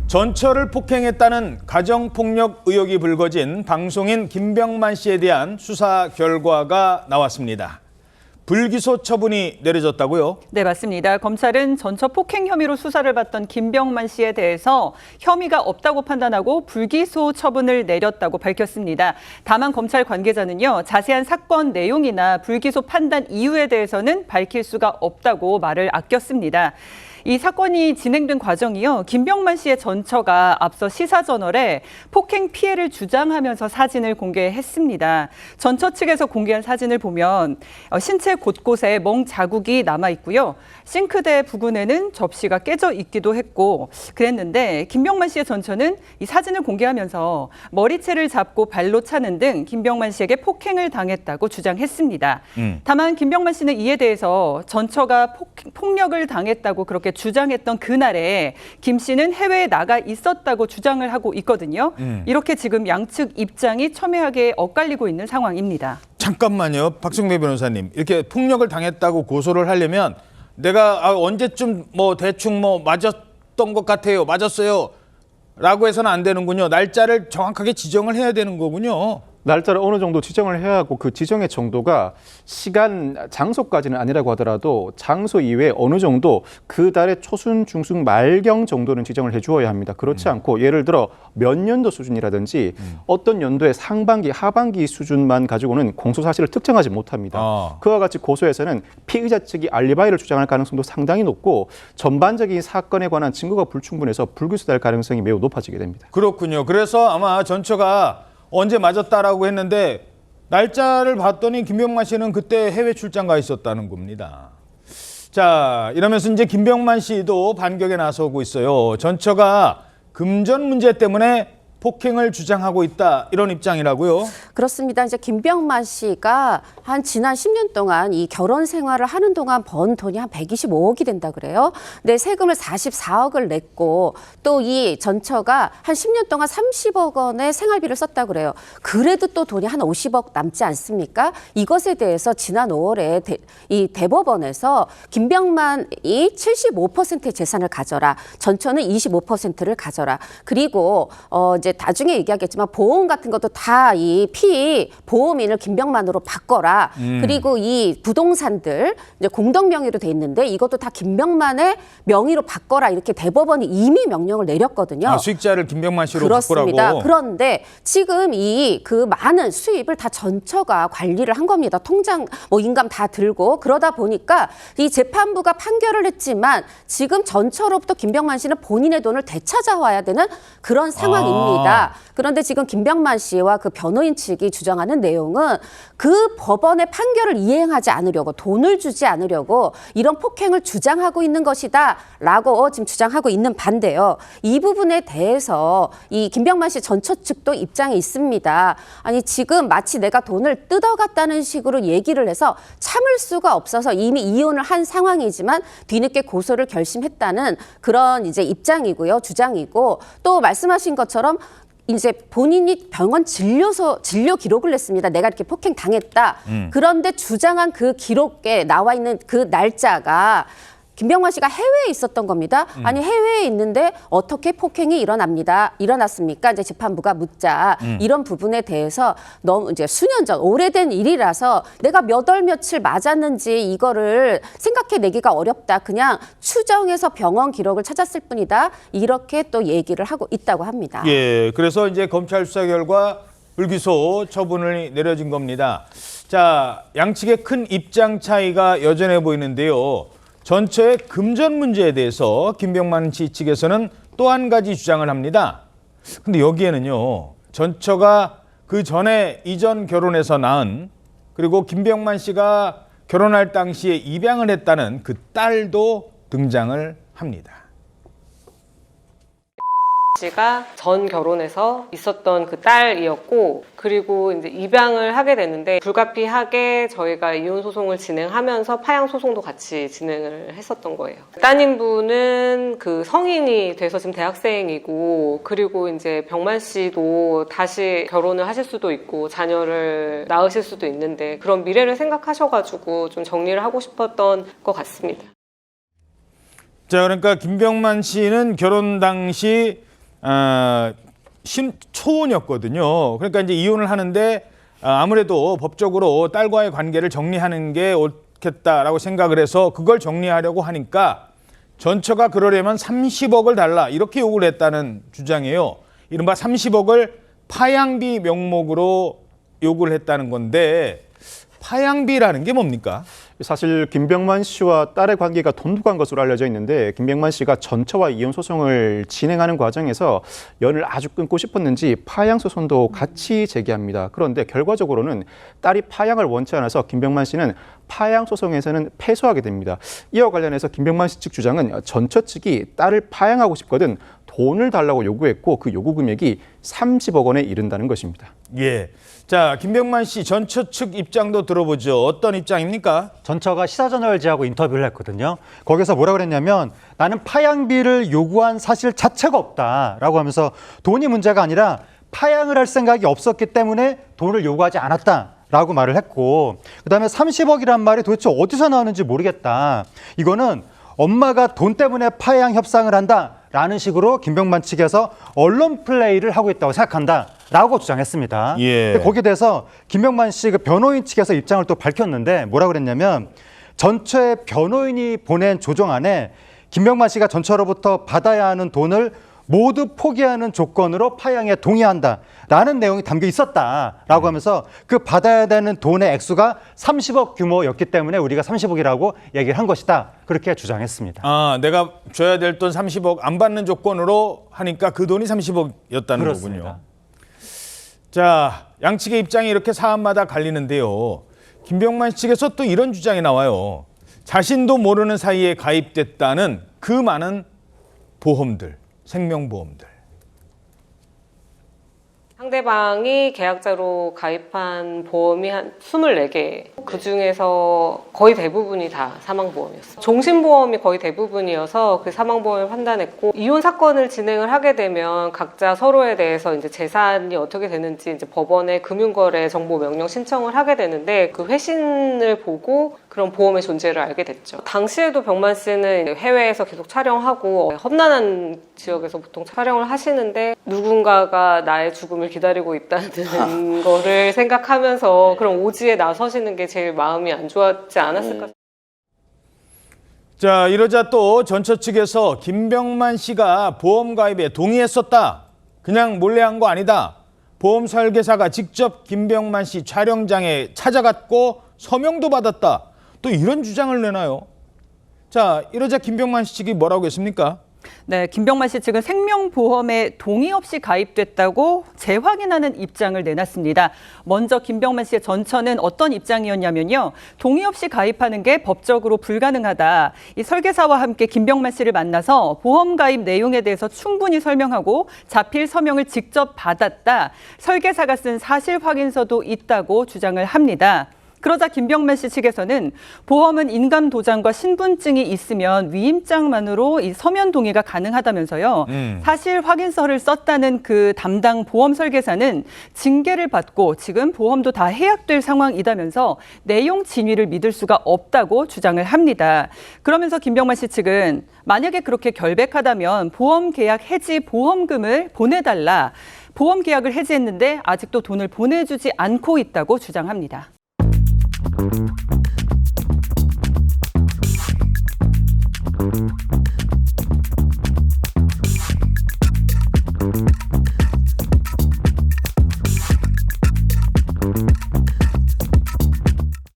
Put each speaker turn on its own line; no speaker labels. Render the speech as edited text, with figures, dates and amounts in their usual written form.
전처를 폭행했다는 가정폭력 의혹이 불거진 방송인 김병만 씨에 대한 수사 결과가 나왔습니다. 불기소 처분이 내려졌다고요?
네, 맞습니다. 검찰은 전처 폭행 혐의로 수사를 받던 김병만 씨에 대해서 혐의가 없다고 판단하고 불기소 처분을 내렸다고 밝혔습니다. 다만 검찰 관계자는요, 자세한 사건 내용이나 불기소 판단 이유에 대해서는 밝힐 수가 없다고 말을 아꼈습니다. 이 사건이 진행된 과정이요, 김병만 씨의 전처가 앞서 시사저널에 폭행 피해를 주장하면서 사진을 공개했습니다. 전처 측에서 공개한 사진을 보면 신체 곳곳에 멍 자국이 남아 있고요. 싱크대 부근에는 접시가 깨져 있기도 했고 그랬는데, 김병만 씨의 전처는 이 사진을 공개하면서 머리채를 잡고 발로 차는 등 김병만 씨에게 폭행을 당했다고 주장했습니다. 다만 김병만 씨는 이에 대해서 전처가 폭력을 당했다고 그렇게 주장했던 그날에 김 씨는 해외에 나가 있었다고 주장을 하고 있거든요. 이렇게 지금 양측 입장이 첨예하게 엇갈리고 있는 상황입니다.
잠깐만요, 박승배 변호사님. 이렇게 폭력을 당했다고 고소를 하려면 내가 언제쯤 대충 맞았던 것 같아요, 맞았어요 라고 해서는 안 되는군요. 날짜를 정확하게 지정을 해야 되는 거군요.
날짜를 어느 정도 지정을 해야 하고, 그 지정의 정도가 시간, 장소까지는 아니라고 하더라도 장소 이외에 어느 정도 그 달의 초순, 중순, 말경 정도는 지정을 해주어야 합니다. 그렇지 않고 예를 들어 몇 년도 수준이라든지 어떤 연도의 상반기, 하반기 수준만 가지고는 공소 사실을 특정하지 못합니다. 그와 같이 고소에서는 피의자 측이 알리바이를 주장할 가능성도 상당히 높고, 전반적인 사건에 관한 증거가 불충분해서 불기소될 가능성이 매우 높아지게 됩니다.
그렇군요. 그래서 아마 전처가 언제 맞았다라고 했는데 날짜를 봤더니 김병만 씨는 그때 해외 출장 가 있었다는 겁니다. 자, 이러면서 이제 김병만 씨도 반격에 나서고 있어요. 전처가 금전 문제 때문에 폭행을 주장하고 있다, 이런 입장이라고요?
그렇습니다. 이제 김병만 씨가 지난 10년 동안 이 결혼 생활을 하는 동안 번 돈이 한 125억이 된다 그래요. 근데 세금을 44억을 냈고, 또 이 전처가 한 10년 동안 30억 원의 생활비를 썼다 그래요. 그래도 또 돈이 한 50억 남지 않습니까? 이것에 대해서 지난 5월에 이 대법원에서 김병만이 75%의 재산을 가져라, 전처는 25%를 가져라. 그리고 이제 나중에 얘기하겠지만 보험 같은 것도 다 이 보험인을 김병만으로 바꿔라. 그리고 이 부동산들 이제 공동 명의로 돼 있는데 이것도 다 김병만의 명의로 바꿔라, 이렇게 대법원이 이미 명령을 내렸거든요.
수익자를 김병만 씨로
그렇습니다.
바꾸라고.
그런데 지금 그 많은 수입을 다 전처가 관리를 한 겁니다. 통장 인감 다 들고. 그러다 보니까 이 재판부가 판결을 했지만 지금 전처로부터 김병만 씨는 본인의 돈을 되찾아와야 되는 그런 상황입니다. 그런데 지금 김병만 씨와 그 변호인 측이 주장하는 내용은 그 법원의 판결을 이행하지 않으려고, 돈을 주지 않으려고 이런 폭행을 주장하고 있는 것이다 라고 지금 주장하고 있는 반대요. 이 부분에 대해서 이 김병만 씨 전처 측도 입장이 있습니다. 아니, 지금 마치 내가 돈을 뜯어갔다는 식으로 얘기를 해서 참을 수가 없어서 이미 이혼을 한 상황이지만 뒤늦게 고소를 결심했다는 그런 이제 입장이고요, 주장이고, 또 말씀하신 것처럼 이제 본인이 병원 진료 기록을 냈습니다. 내가 이렇게 폭행 당했다. 그런데 주장한 그 기록에 나와 있는 그 날짜가 김병만 씨가 해외에 있었던 겁니다. 아니, 해외에 있는데 어떻게 폭행이 일어났습니까? 이제 재판부가 묻자 이런 부분에 대해서 너무 이제 수년 전, 오래된 일이라서 내가 몇 월 며칠 맞았는지 이거를 생각해내기가 어렵다. 그냥 추정해서 병원 기록을 찾았을 뿐이다. 이렇게 또 얘기를 하고 있다고 합니다.
예, 그래서 이제 검찰 수사 결과 불기소 처분을 내려진 겁니다. 자, 양측의 큰 입장 차이가 여전해 보이는데요. 전처의 금전 문제에 대해서 김병만 씨 측에서는 또 한 가지 주장을 합니다. 근데 여기에는요, 전처가 그 전에 이전 결혼해서 낳은, 그리고 김병만 씨가 결혼할 당시에 입양을 했다는 그 딸도 등장을 합니다.
씨가 전 결혼해서 있었던 그 딸이었고, 그리고 이제 입양을 하게 됐는데 불가피하게 저희가 이혼 소송을 진행하면서 파양 소송도 같이 진행을 했었던 거예요. 따님분은 그 성인이 돼서 지금 대학생이고, 그리고 이제 병만 씨도 다시 결혼을 하실 수도 있고 자녀를 낳으실 수도 있는데 그런 미래를 생각하셔가지고 좀 정리를 하고 싶었던 것 같습니다.
자, 그러니까 김병만 씨는 결혼 당시 초혼이었거든요. 그러니까 이제 이혼을 하는데 아무래도 법적으로 딸과의 관계를 정리하는 게 옳겠다라고 생각을 해서 그걸 정리하려고 하니까 전처가 그러려면 30억을 달라 이렇게 요구를 했다는 주장이에요. 이른바 30억을 파양비 명목으로 요구를 했다는 건데 파양비라는 게 뭡니까?
사실 김병만 씨와 딸의 관계가 돈독한 것으로 알려져 있는데 김병만 씨가 전처와 이혼 소송을 진행하는 과정에서 연을 아주 끊고 싶었는지 파양 소송도 같이 제기합니다. 그런데 결과적으로는 딸이 파양을 원치 않아서 김병만 씨는 파양 소송에서는 패소하게 됩니다. 이와 관련해서 김병만 씨 측 주장은 전처 측이 딸을 파양하고 싶거든 돈을 달라고 요구했고 그 요구 금액이 30억 원에 이른다는 것입니다.
예. 자, 김병만 씨 전처 측 입장도 들어보죠. 어떤 입장입니까?
전처가 시사저널지하고 인터뷰를 했거든요. 거기서 뭐라고 그랬냐면 나는 파양비를 요구한 사실 자체가 없다라고 하면서 돈이 문제가 아니라 파양을 할 생각이 없었기 때문에 돈을 요구하지 않았다라고 말을 했고 그다음에 30억이란 말이 도대체 어디서 나오는지 모르겠다. 이거는 엄마가 돈 때문에 파양 협상을 한다라는 식으로 김병만 측에서 언론 플레이를 하고 있다고 생각한다라고 주장했습니다.
예.
근데 거기에 대해서 김병만 씨 그 변호인 측에서 입장을 또 밝혔는데 뭐라고 그랬냐면 전처의 변호인이 보낸 조정안에 김병만 씨가 전처로부터 받아야 하는 돈을 모두 포기하는 조건으로 파양에 동의한다라는 내용이 담겨 있었다라고 하면서 그 받아야 되는 돈의 액수가 30억 규모였기 때문에 우리가 30억이라고 얘기를 한 것이다. 그렇게 주장했습니다.
아, 내가 줘야 될 돈 30억 안 받는 조건으로 하니까 그 돈이 30억이었다는
그렇습니다.
거군요. 자, 양측의 입장이 이렇게 사안마다 갈리는데요. 김병만 측에서 또 이런 주장이 나와요. 자신도 모르는 사이에 가입됐다는 그 많은 보험들, 생명보험들.
상대방이 계약자로 가입한 보험이 한 24개. 그중에서 거의 대부분이 다 사망보험이었어요. 종신보험이 거의 대부분이어서 그 사망보험을 판단했고 이혼 사건을 진행을 하게 되면 각자 서로에 대해서 이제 재산이 어떻게 되는지 이제 법원에 금융거래 정보 명령 신청을 하게 되는데 그 회신을 보고 그런 보험의 존재를 알게 됐죠. 당시에도 병만 씨는 해외에서 계속 촬영하고 험난한 지역에서 보통 촬영을 하시는데 누군가가 나의 죽음을 기다리고 있다는 거를 생각하면서 그런 오지에 나서시는 게 제일 마음이 안 좋았지 않았을까.
자, 이러자 또 전처 측에서 김병만 씨가 보험 가입에 동의했었다. 그냥 몰래 한 거 아니다. 보험 설계사가 직접 김병만 씨 촬영장에 찾아갔고 서명도 받았다. 또 이런 주장을 내나요? 자, 이러자 김병만 씨 측이 뭐라고 했습니까?
네, 김병만 씨 측은 생명보험에 동의 없이 가입됐다고 재확인하는 입장을 내놨습니다. 먼저 김병만 씨의 전처는 어떤 입장이었냐면요. 동의 없이 가입하는 게 법적으로 불가능하다. 이 설계사와 함께 김병만 씨를 만나서 보험 가입 내용에 대해서 충분히 설명하고 자필 서명을 직접 받았다. 설계사가 쓴 사실 확인서도 있다고 주장을 합니다. 그러자 김병만 씨 측에서는 보험은 인감 도장과 신분증이 있으면 위임장만으로 이 서면 동의가 가능하다면서요. 사실 확인서를 썼다는 그 담당 보험 설계사는 징계를 받고 지금 보험도 다 해약될 상황이다면서 내용 진위를 믿을 수가 없다고 주장을 합니다. 그러면서 김병만 씨 측은 만약에 그렇게 결백하다면 보험 계약 해지 보험금을 보내달라. 보험 계약을 해지했는데 아직도 돈을 보내주지 않고 있다고 주장합니다.